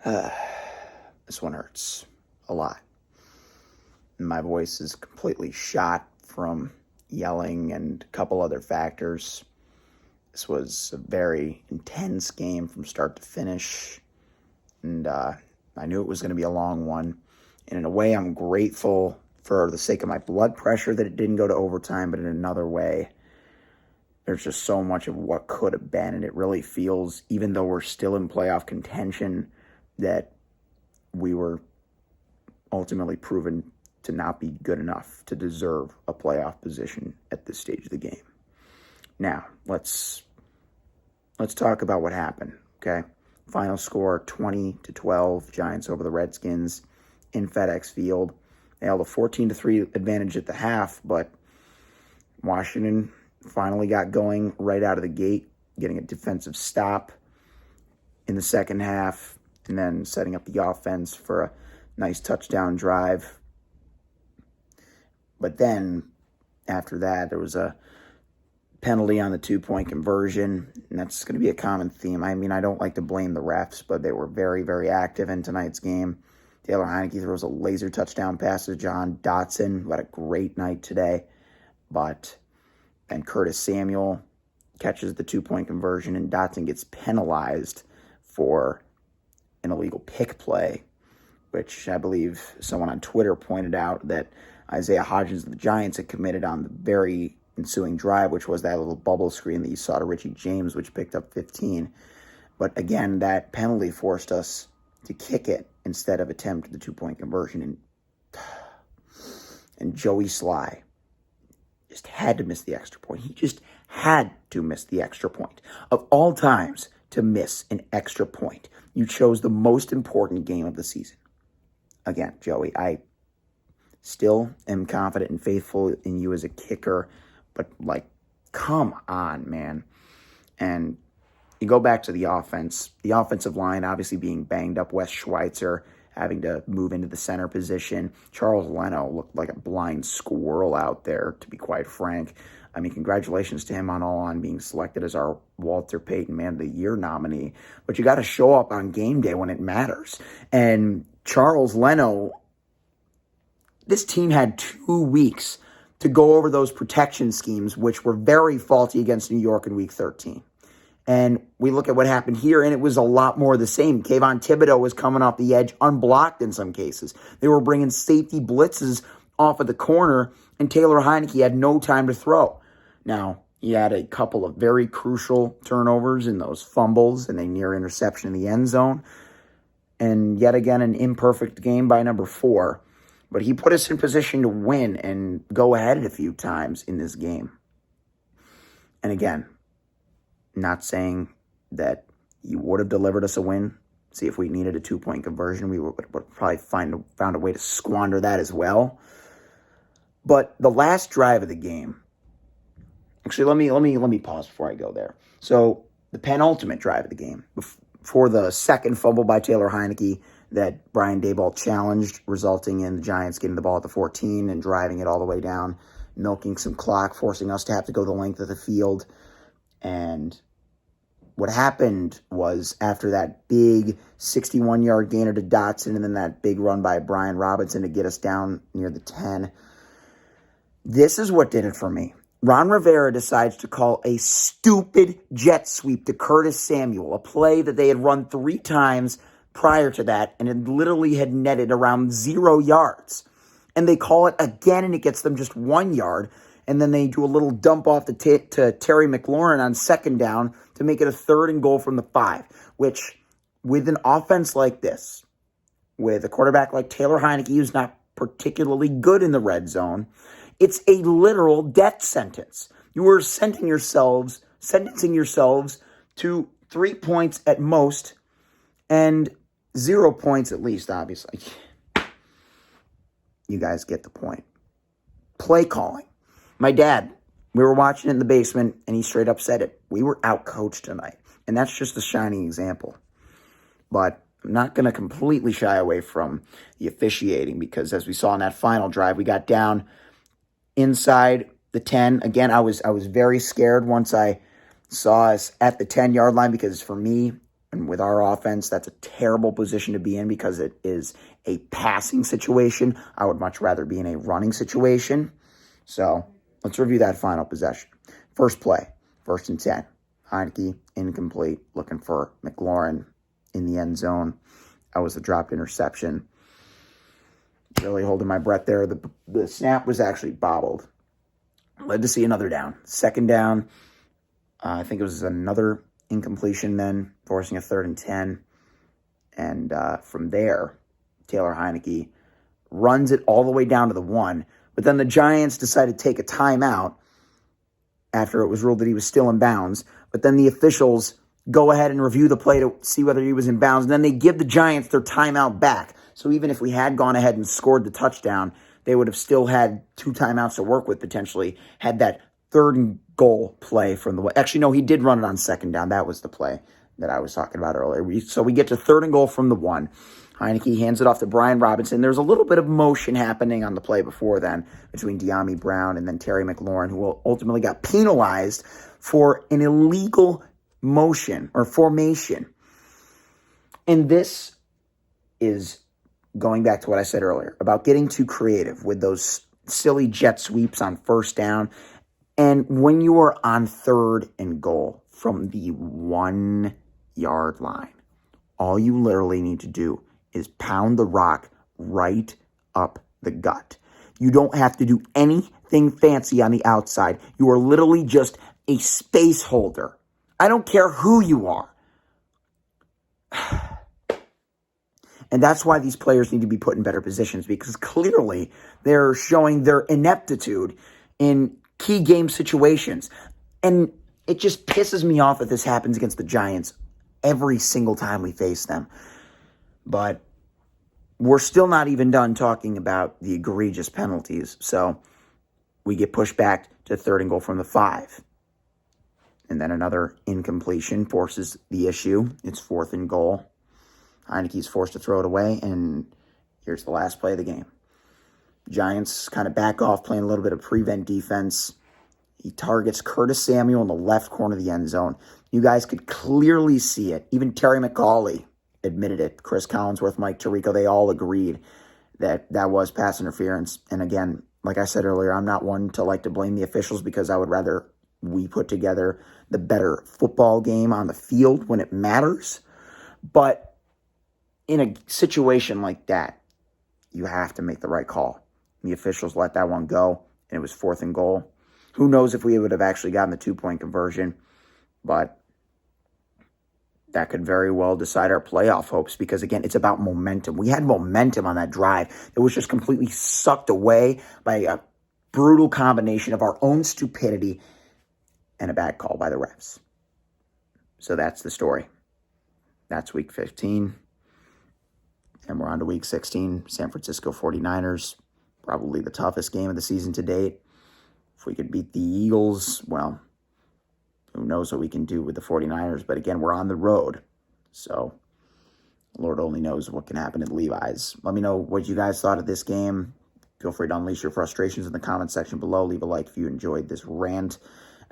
This one hurts a lot. My voice is completely shot from yelling and a couple other factors. This was a very intense game from start to finish, and I knew it was going to be a long one. And in a way, I'm grateful for the sake of my blood pressure that it didn't go to overtime, but in another way, there's just so much of what could have been, and it really feels, even though we're still in playoff contention, that we were ultimately proven to not be good enough to deserve a playoff position at this stage of the game. Now, let's talk about what happened, okay? Final score, 20-12, Giants over the Redskins in FedEx Field. They held a 14-3 advantage at the half, but Washington finally got going right out of the gate, getting a defensive stop in the second half, and then setting up the offense for a nice touchdown drive. But then, after that, there was a penalty on the 2-point conversion, and that's going to be a common theme. I mean, I don't like to blame the refs, but they were very, very active in tonight's game. Taylor Heinicke throws a laser touchdown pass to John Dotson, who had a great night today. And Curtis Samuel catches the 2-point conversion, and Dotson gets penalized for an illegal pick play, which I believe someone on Twitter pointed out that Isaiah Hodgins of the Giants had committed on the very ensuing drive, which was that little bubble screen that you saw to Richie James, which picked up 15. But again, that penalty forced us to kick it instead of attempt the 2-point conversion. And Joey Sigh just had to miss the extra point. He just had to miss the extra point. Of all times to miss an extra point, you chose the most important game of the season. Again, Joey, I still am confident and faithful in you as a kicker, but, come on, man. And you go back to the offense. The offensive line obviously being banged up. Wes Schweitzer having to move into the center position. Charles Leno looked like a blind squirrel out there, to be quite frank. I mean, congratulations to him on being selected as our Walter Payton Man of the Year nominee. But you got to show up on game day when it matters. And Charles Leno, this team had 2 weeks to go over those protection schemes, which were very faulty against New York in Week 13. And we look at what happened here, and it was a lot more of the same. Kayvon Thibodeau was coming off the edge unblocked in some cases. They were bringing safety blitzes off of the corner, and Taylor Heinicke had no time to throw. Now, he had a couple of very crucial turnovers in those fumbles and a near interception in the end zone. And yet again, an imperfect game by number 4. But he put us in position to win and go ahead a few times in this game. And again, not saying that you would have delivered us a win. See, if we needed a 2-point conversion, we would probably found a way to squander that as well. But the last drive of the game, actually, let me pause before I go there. So the penultimate drive of the game, before the second fumble by Taylor Heinicke that Brian Daboll challenged, resulting in the Giants getting the ball at the 14 and driving it all the way down, milking some clock, forcing us to have to go the length of the field. And what happened was, after that big 61-yard gainer to Dotson and then that big run by Brian Robinson to get us down near the 10, this is what did it for me. Ron Rivera decides to call a stupid jet sweep to Curtis Samuel, a play that they had run 3 times prior to that, and it literally had netted around 0 yards. And they call it again, and it gets them just 1 yard. And then they do a little dump off to Terry McLaurin on second down to make it a 3rd and goal from the 5, which, with an offense like this, with a quarterback like Taylor Heinicke, who's not particularly good in the red zone, it's a literal death sentence. You are sentencing yourselves to 3 points at most and 0 points at least, obviously. You guys get the point. Play calling. My dad, we were watching it in the basement, and he straight up said it. We were outcoached tonight, and that's just a shining example. But I'm not going to completely shy away from the officiating, because as we saw in that final drive, we got down inside the 10. Again, I was very scared once I saw us at the 10-yard line, because for me, And with our offense, that's a terrible position to be in because it is a passing situation. I would much rather be in a running situation. So let's review that final possession. First play, 1st and 10. Heinicke, incomplete, looking for McLaurin in the end zone. That was a dropped interception. Really holding my breath there. The snap was actually bobbled. Led to see another down. 2nd down, I think it was another incompletion then, forcing a 3rd and 10. And from there, Taylor Heinicke runs it all the way down to the 1. But then the Giants decided to take a timeout after it was ruled that he was still in bounds. But then the officials go ahead and review the play to see whether he was in bounds. And then they give the Giants their timeout back. So even if we had gone ahead and scored the touchdown, they would have still had 2 timeouts to work with potentially, had that 3rd and goal play from the way. Actually, no, he did run it on 2nd down. That was the play that I was talking about earlier. So we get to 3rd and goal from the 1. Heinicke hands it off to Brian Robinson. There's a little bit of motion happening on the play before then between De'Ami Brown and then Terry McLaurin, who ultimately got penalized for an illegal motion or formation. And this is going back to what I said earlier about getting too creative with those silly jet sweeps on 1st down. And when you are on 3rd and goal from the 1 yard line, all you literally need to do is pound the rock right up the gut. You don't have to do anything fancy on the outside. You are literally just a space holder. I don't care who you are. And that's why these players need to be put in better positions, because clearly they're showing their ineptitude in key game situations. And it just pisses me off that this happens against the Giants every single time we face them. But we're still not even done talking about the egregious penalties. So we get pushed back to 3rd and goal from the 5. And then another incompletion forces the issue. It's 4th and goal. Heinicke's forced to throw it away, and here's the last play of the game. Giants kind of back off, playing a little bit of prevent defense. He targets Curtis Samuel in the left corner of the end zone. You guys could clearly see it. Even Terry McAuley admitted it. Chris Collinsworth, Mike Tirico, they all agreed that that was pass interference. And again, like I said earlier, I'm not one to like to blame the officials, because I would rather we put together the better football game on the field when it matters. But in a situation like that, you have to make the right call. The officials let that one go, and it was 4th and goal. Who knows if we would have actually gotten the 2-point conversion, but that could very well decide our playoff hopes, because, again, it's about momentum. We had momentum on that drive. It was just completely sucked away by a brutal combination of our own stupidity and a bad call by the refs. So that's the story. That's week 15. And we're on to week 16. San Francisco 49ers, probably the toughest game of the season to date. If we could beat the Eagles, well, who knows what we can do with the 49ers. But again, we're on the road. So Lord only knows what can happen at Levi's. Let me know what you guys thought of this game. Feel free to unleash your frustrations in the comment section below. Leave a like if you enjoyed this rant.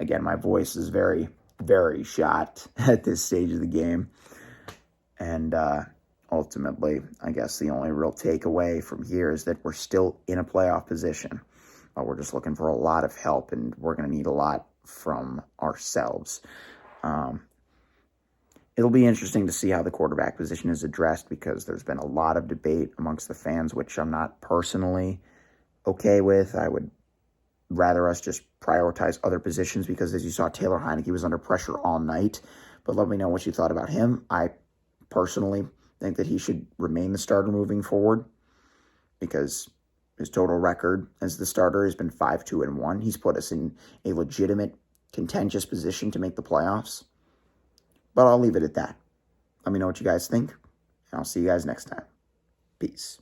Again, my voice is very, very shot at this stage of the game. And ultimately, I guess the only real takeaway from here is that we're still in a playoff position. We're just looking for a lot of help, and we're going to need a lot from ourselves. It'll be interesting to see how the quarterback position is addressed, because there's been a lot of debate amongst the fans, which I'm not personally okay with. I would rather us just prioritize other positions, because as you saw, Taylor Heinicke was under pressure all night. But let me know what you thought about him. I personally think that he should remain the starter moving forward, because his total record as the starter has been 5-2-1. He's put us in a legitimate, contentious position to make the playoffs. But I'll leave it at that. Let me know what you guys think, and I'll see you guys next time. Peace.